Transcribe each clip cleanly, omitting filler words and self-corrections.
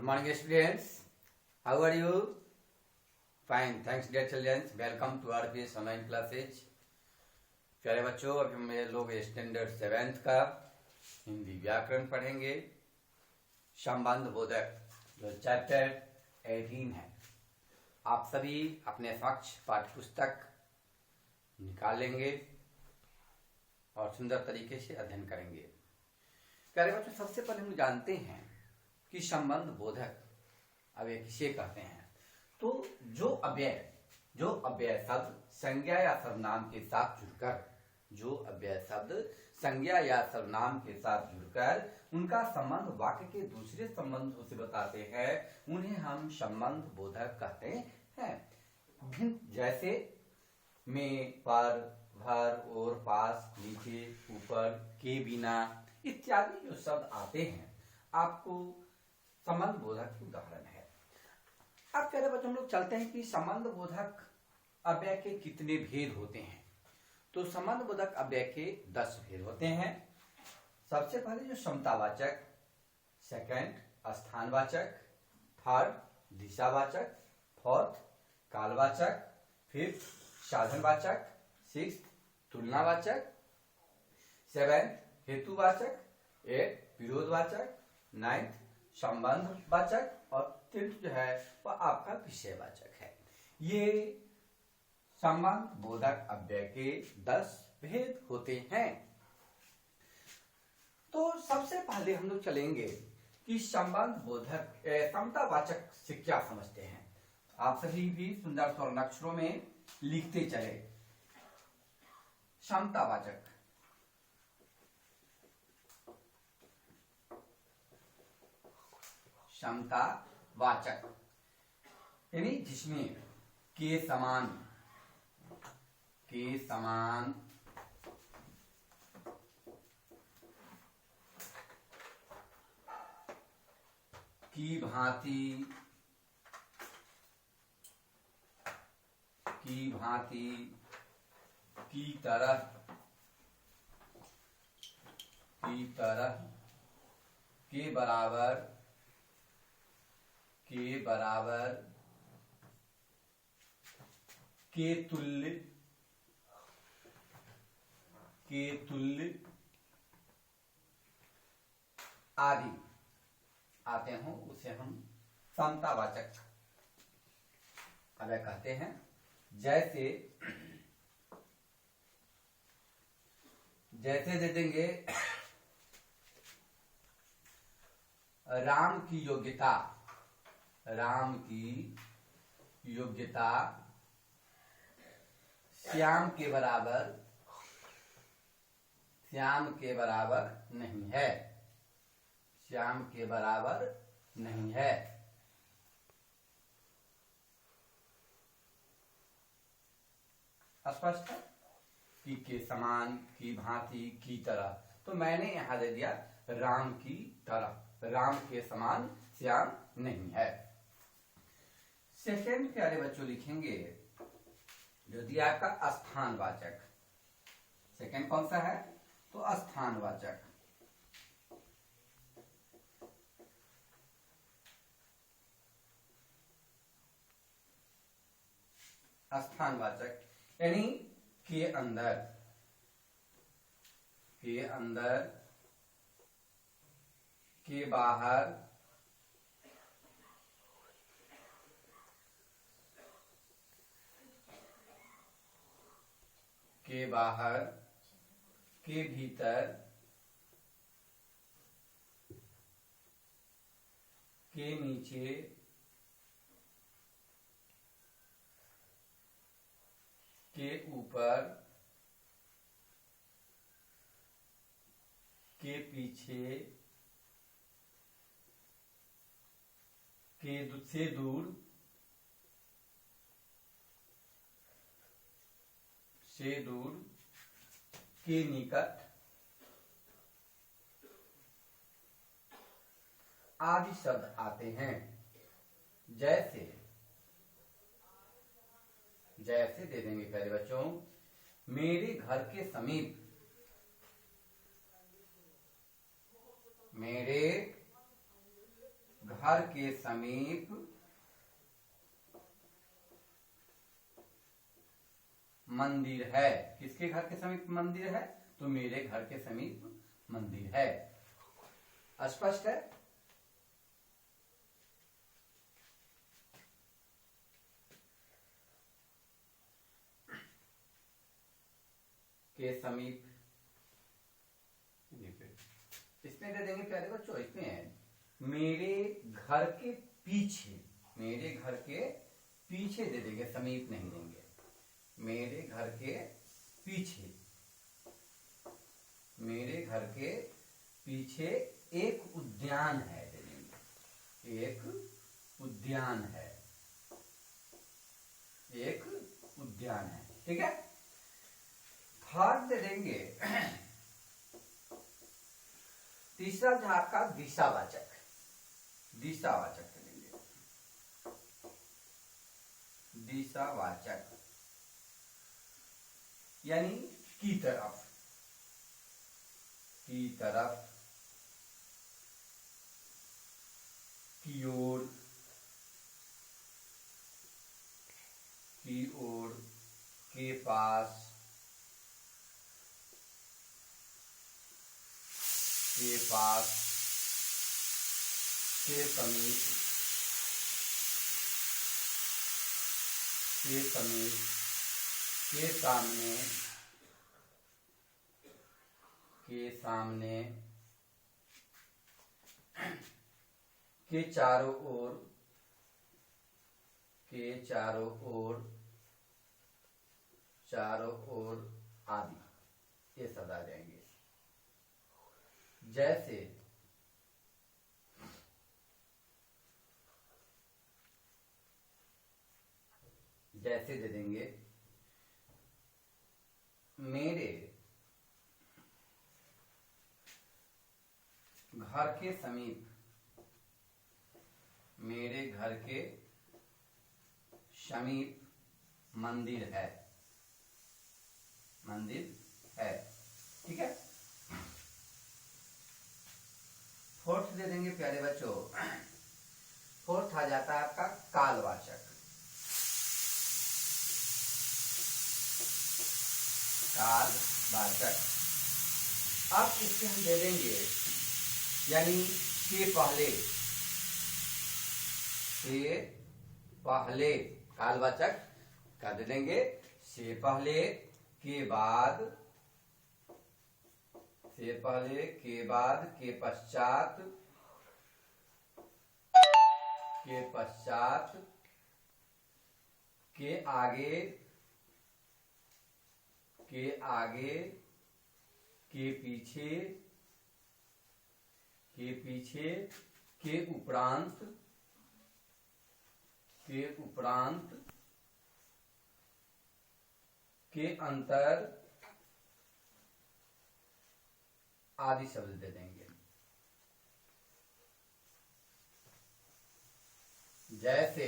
morning students, how are you? Fine, thanks dear children. Welcome to our RPS online classes. प्यारे बच्चों, अभी हम लोग स्टैंडर्ड 7th का हिंदी व्याकरण पढ़ेंगे। संबंध बोधक जो चैप्टर 18 है। आप सभी अपने समक्ष पाठ्य पुस्तक निकाल लेंगे और सुंदर तरीके से अध्ययन करेंगे। प्यारे बच्चों, सबसे पहले हम जानते हैं कि संबंध बोधक अव्यय किसे कहते हैं। तो जो अव्यय शब्द संज्ञा या सर्वनाम के साथ जुड़कर उनका संबंध वाक्य के दूसरे संबंधों से बताते हैं, उन्हें हम संबंध बोधक कहते हैं। जैसे में, पर, भर, और, पास, नीचे, ऊपर, के बिना इत्यादि जो शब्द आते हैं, आपको संबंध बोधक की उदाहरण है। अब प्यारे बच्चों, हम लोग चलते हैं कि संबंध बोधक अव्यय के कितने भेद होते हैं। तो संबंध बोधक अव्यय के 10 भेद होते हैं। सबसे पहले जो समतावाचक, सेकंड स्थानवाचक, थर्ड दिशावाचक, फोर्थ कालवाचक, फिफ्थ साधनवाचक, सिक्स्थ तुलनावाचक, सेवेंथ हेतुवाचक, एट विरोधवाचक, नाइन्थ संबंधवाचक और 10th जो है वह आपका विषयवाचक है। ये संबंध बोधक अव्यय के 10 भेद होते हैं। तो सबसे पहले हम लोग चलेंगे कि संबंध बोधक समतावाचक से क्या समझते हैं। आप सभी भी सुंदर स्वर्ण अक्षरों में लिखते चले। समतावाचक समतावाचक यानी जिसमें के समान, की भांति, की तरह, के बराबर, के तुल्य, आदि आते हों उसे हम समतावाचक अव्यय कहते हैं। जैसे दे देंगे राम की योग्यता श्याम के बराबर नहीं है। स्पष्ट है कि के समान, की भांति, की तरह। तो मैंने यहां दे दिया राम की तरह, राम के समान श्याम नहीं है। सेकेंड प्यारे बच्चों लिखेंगे जो दिया आपका स्थानवाचक। सेकेंड कौन सा है? तो स्थानवाचक। यानी के अंदर, के बाहर, के भीतर, के नीचे, के ऊपर, के पीछे, के से दूर, के निकट आदि शब्द आते हैं। जैसे दे देंगे प्यारे बच्चों, मेरे घर के समीप, घर के समीप मंदिर है। किसके घर के समीप मंदिर है? तो मेरे घर के समीप मंदिर है। स्पष्ट है? के समीप, इसमें दे देंगे प्यारे बच्चों, इसमें है मेरे घर के पीछे, मेरे घर के पीछे दे देंगे, समीप नहीं देंगे। मेरे घर के पीछे, मेरे घर के पीछे एक उद्यान है दे देंगे, एक उद्यान है, एक उद्यान है। ठीक है। थर्ड दे देंगे तीसरा जो आपका दिशावाचक, दिशावाचक दे देंगे, दिशावाचक यानी की तरफ, की तरफ, की ओर, की ओर, के पास, के पास, के समीप, के समीप, के सामने, के सामने, के चारों ओर, के चारों ओर, चारों ओर आदि, ये शब्द आ जाएंगे। जैसे जैसे दे देंगे मेरे घर के समीप, मेरे घर के समीप मंदिर है, मंदिर है। ठीक है। फोर्थ दे देंगे प्यारे बच्चों, फोर्थ आ जाता है आपका कालवाचक, कालवाचक। अब इससे हम दे देंगे यानी के पहले, से पहले, कालवाचक का दे देंगे से पहले, के बाद, से पहले, के बाद, के पश्चात, के पश्चात, के आगे, के आगे, के पीछे, के पीछे, के उपरांत, के उपरांत, के अंतर आदि शब्द दे देंगे। जैसे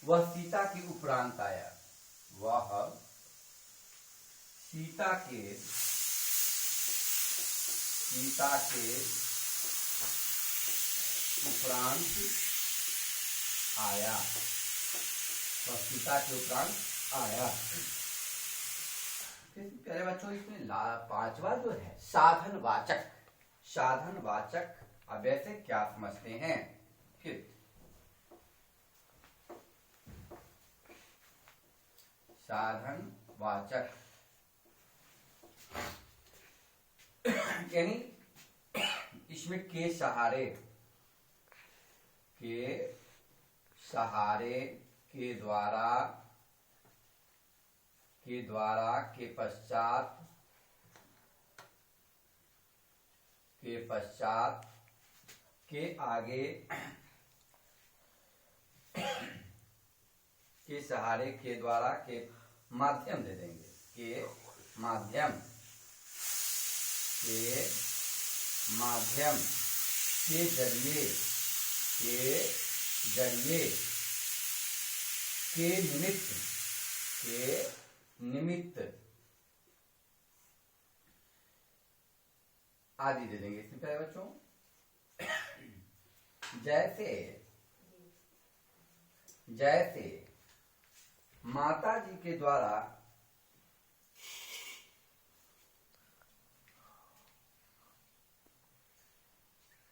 वह सीता के उपरांत आया, वह सीता के, सीता के उपरांत आया, वह सीता के उपरांत आया। प्यारे बच्चों इसमें पांचवा जो है साधनवाचक, साधनवाचक अब ऐसे क्या समझते हैं? फिर साधनवाचक यानी इसमें के सहारे, के सहारे, के द्वारा, के द्वारा, के पश्चात, के पश्चात, के आगे, के सहारे, के द्वारा, के माध्यम दे देंगे, के माध्यम, के माध्यम, के जरिए, के जरिए, के निमित्त, के निमित्त आदि दे देंगे। इसमें प्यारे बच्चों जैसे जैसे माता जी के द्वारा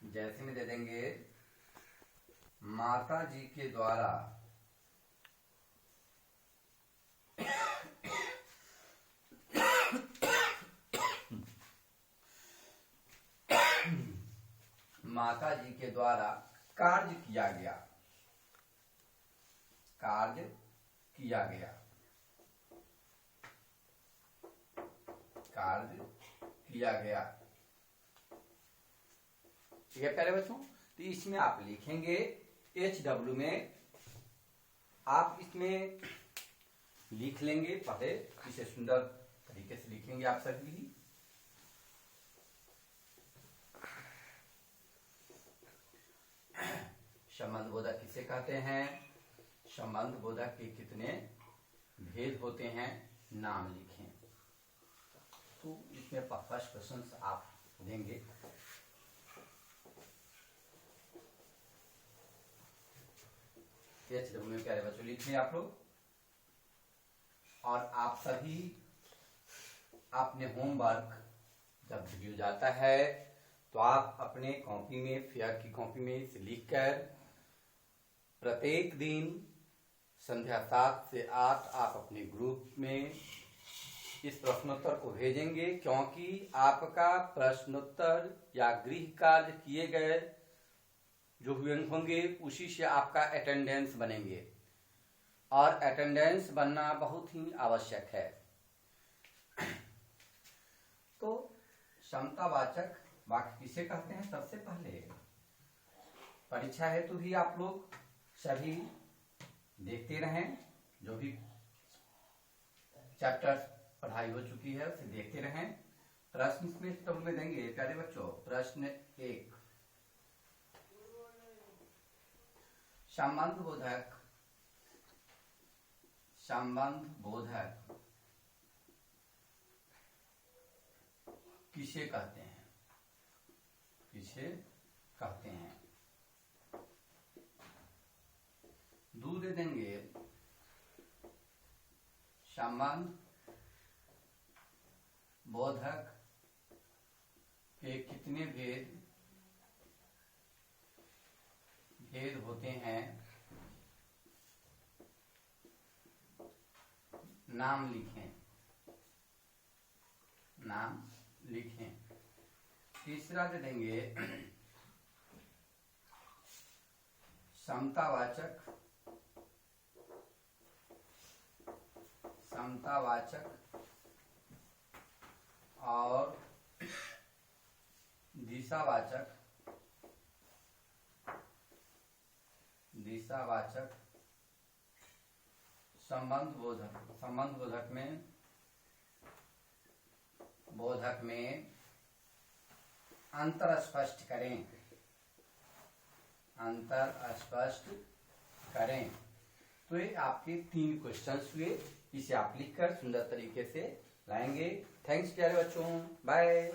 जैसे में दे देंगे माता जी के द्वारा माता जी के द्वारा कार्य किया गया, कार्य किया गया, कार्य किया गया। ठीक है प्यारे बच्चों, तो इसमें आप लिखेंगे HW में, आप इसमें लिख लेंगे पहले, इसे सुंदर तरीके से लिखेंगे आप सभी ही। संबंध बोधक किसे कहते हैं, संबंध बोधक के कितने भेद होते हैं, नाम लिखें। तो इसमें फर्स्ट क्वेश्चन आप देंगे। HW में प्यारे बच्चों लिखें आप लोग, और आप सभी अपने होमवर्क जब वीडियो जाता है तो आप अपने कॉपी में, फेयर की कॉपी में इसे लिखकर प्रत्येक दिन संध्या 7 से 8 आप अपने ग्रुप में इस प्रश्नोत्तर को भेजेंगे, क्योंकि आपका प्रश्नोत्तर या गृह कार्य किए गए जो होंगे उसी से आपका अटेंडेंस बनेंगे, और अटेंडेंस बनना बहुत ही आवश्यक है। तो समतावाचक वाक्य किसे कहते हैं, सबसे पहले परीक्षा हेतु भी आप लोग सभी देखते रहें, जो भी चैप्टर पढ़ाई हो चुकी है उसे देखते रहें। प्रश्न इसमें तब में देंगे प्यारे बच्चों। प्रश्न 1, संबंध बोधक, संबंध बोधक किसे कहते हैं, किसे कहते हैं। दो दे देंगे, संबंध बोधक के कितने भेद होते हैं, नाम लिखें, नाम लिखें। तीसरा दे देंगे, समतावाचक, समतावाचक और दिशावाचक, दिशावाचक संबंध बोधक। संबंध बोधक में अंतर स्पष्ट करें, अंतर स्पष्ट करें। तो ये आपके 3 क्वेश्चंस हुए, इसे आप लिखकर सुंदर तरीके से लाएंगे। थैंक्स प्यारे बच्चों, बाय।